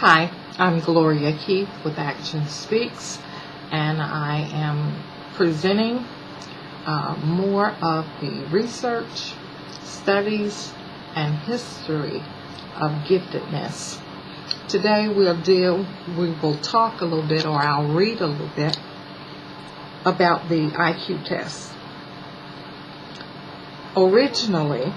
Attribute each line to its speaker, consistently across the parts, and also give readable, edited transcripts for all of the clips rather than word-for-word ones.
Speaker 1: Hi, I'm Gloria Keith with Action Speaks, and I am presenting more of the research, studies, and history of giftedness. Today we will talk a little bit, or I'll read a little bit about the IQ test. Originally,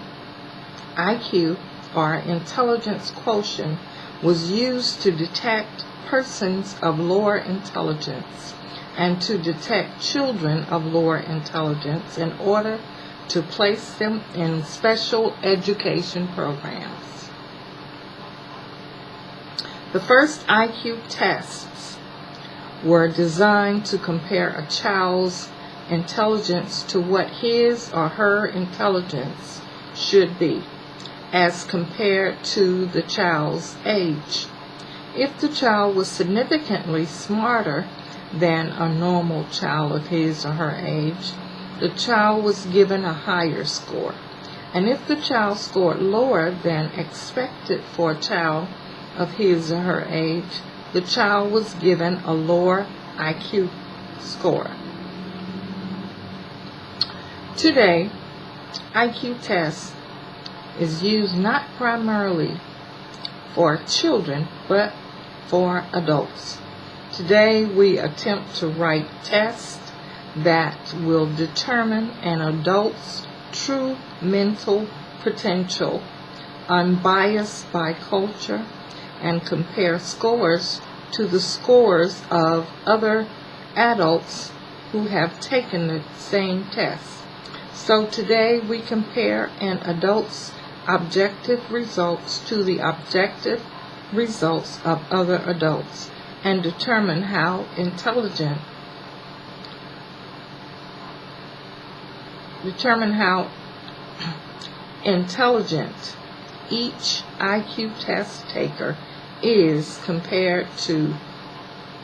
Speaker 1: IQ, or intelligence quotient, was used to detect persons of lower intelligence and to detect children of lower intelligence in order to place them in special education programs. The first IQ tests were designed to compare a child's intelligence to what his or her intelligence should be, as compared to the child's age. If the child was significantly smarter than a normal child of his or her age, the child was given a higher score. And if the child scored lower than expected for a child of his or her age, the child was given a lower IQ score. Today, IQ tests is used not primarily for children, but for adults. Today, we attempt to write tests that will determine an adult's true mental potential, unbiased by culture, and compare scores to the scores of other adults who have taken the same test. So today, we compare an adult's objective results to the objective results of other adults and determine how intelligent each IQ test taker is compared to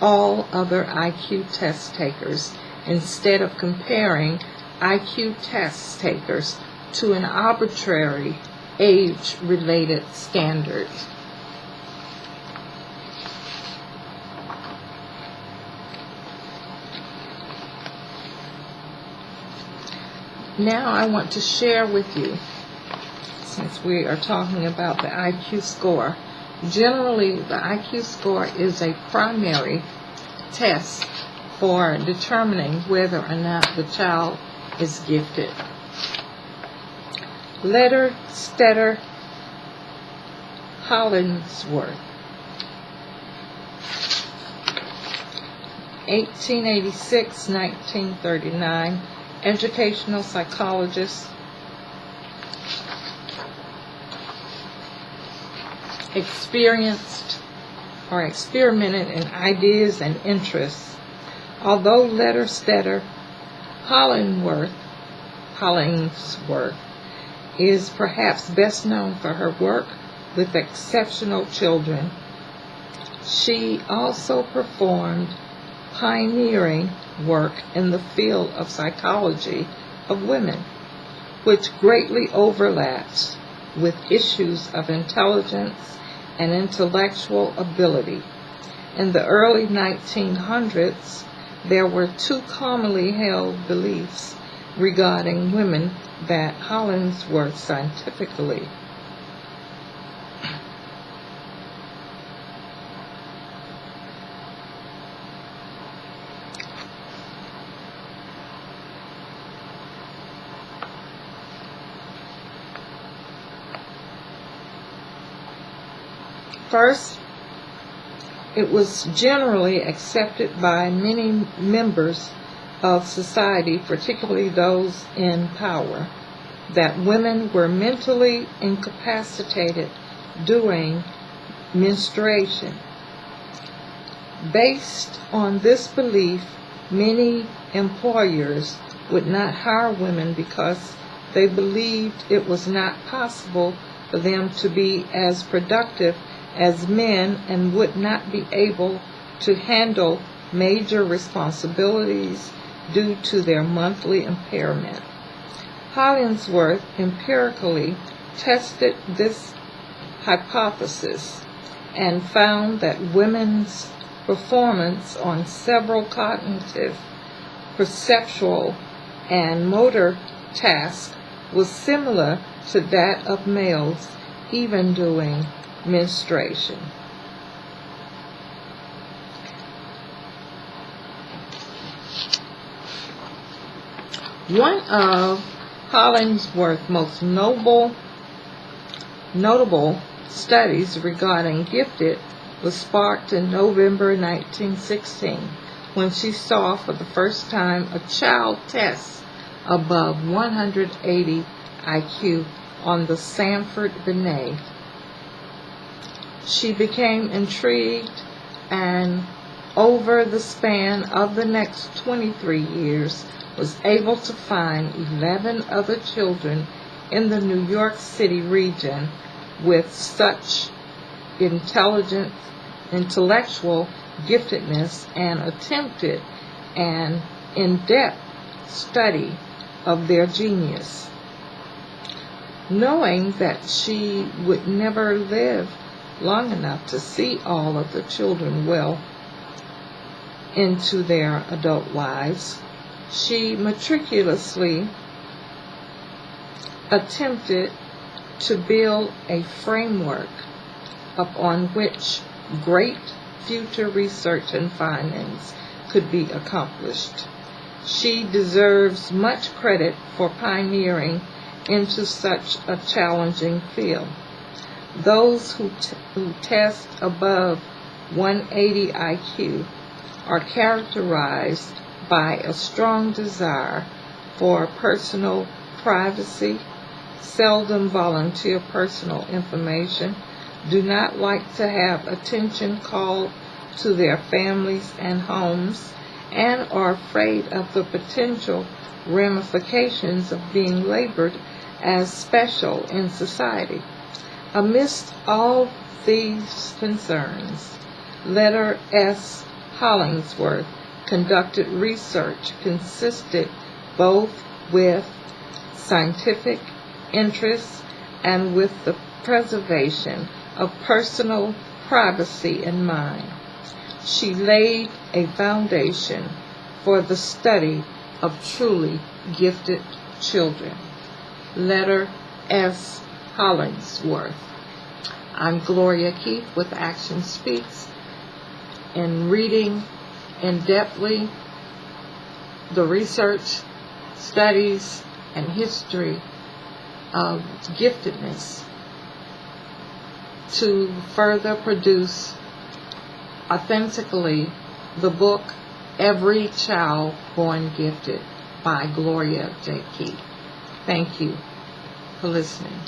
Speaker 1: all other IQ test takers, instead of comparing IQ test takers to an arbitrary age-related standard. Now I want to share with you, since we are talking about the IQ score. Generally, the IQ score is a primary test for determining whether or not the child is gifted. Letter Stetter Hollingsworth, 1886-1939, educational psychologist, experimented in ideas and interests. Although Letter Stetter Hollingsworth is perhaps best known for her work with exceptional children, she also performed pioneering work in the field of psychology of women, which greatly overlaps with issues of intelligence and intellectual ability. In the early 1900s, there were two commonly held beliefs regarding women that Hollingsworth scientifically First, it was generally accepted by many members of society, particularly those in power, that women were mentally incapacitated during menstruation. Based on this belief, many employers would not hire women because they believed it was not possible for them to be as productive as men and would not be able to handle major responsibilities due to their monthly impairment. Hollingsworth empirically tested this hypothesis and found that women's performance on several cognitive, perceptual, and motor tasks was similar to that of males, even during menstruation. One of Hollingsworth's most notable studies regarding gifted was sparked in November 1916 when she saw for the first time a child test above 180 IQ on the Sanford Binet. She became intrigued and over the span of the next 23 years was able to find 11 other children in the New York City region with such intellectual giftedness, and attempted an in-depth study of their genius. Knowing that she would never live long enough to see all of the children well into their adult lives, she meticulously attempted to build a framework upon which great future research and findings could be accomplished. She deserves much credit for pioneering into such a challenging field. Those who test above 180 IQ are characterized by a strong desire for personal privacy, seldom volunteer personal information, do not like to have attention called to their families and homes, and are afraid of the potential ramifications of being labeled as special in society. Amidst all these concerns, letter S. Hollingsworth conducted research consistent both with scientific interests and with the preservation of personal privacy in mind. She laid a foundation for the study of truly gifted children. Letter S. Hollingsworth. I'm Gloria Keith with Action Speaks. In reading in-depthly the research, studies, and history of giftedness to further produce authentically the book Every Child Born Gifted by Gloria J. Keith. Thank you for listening.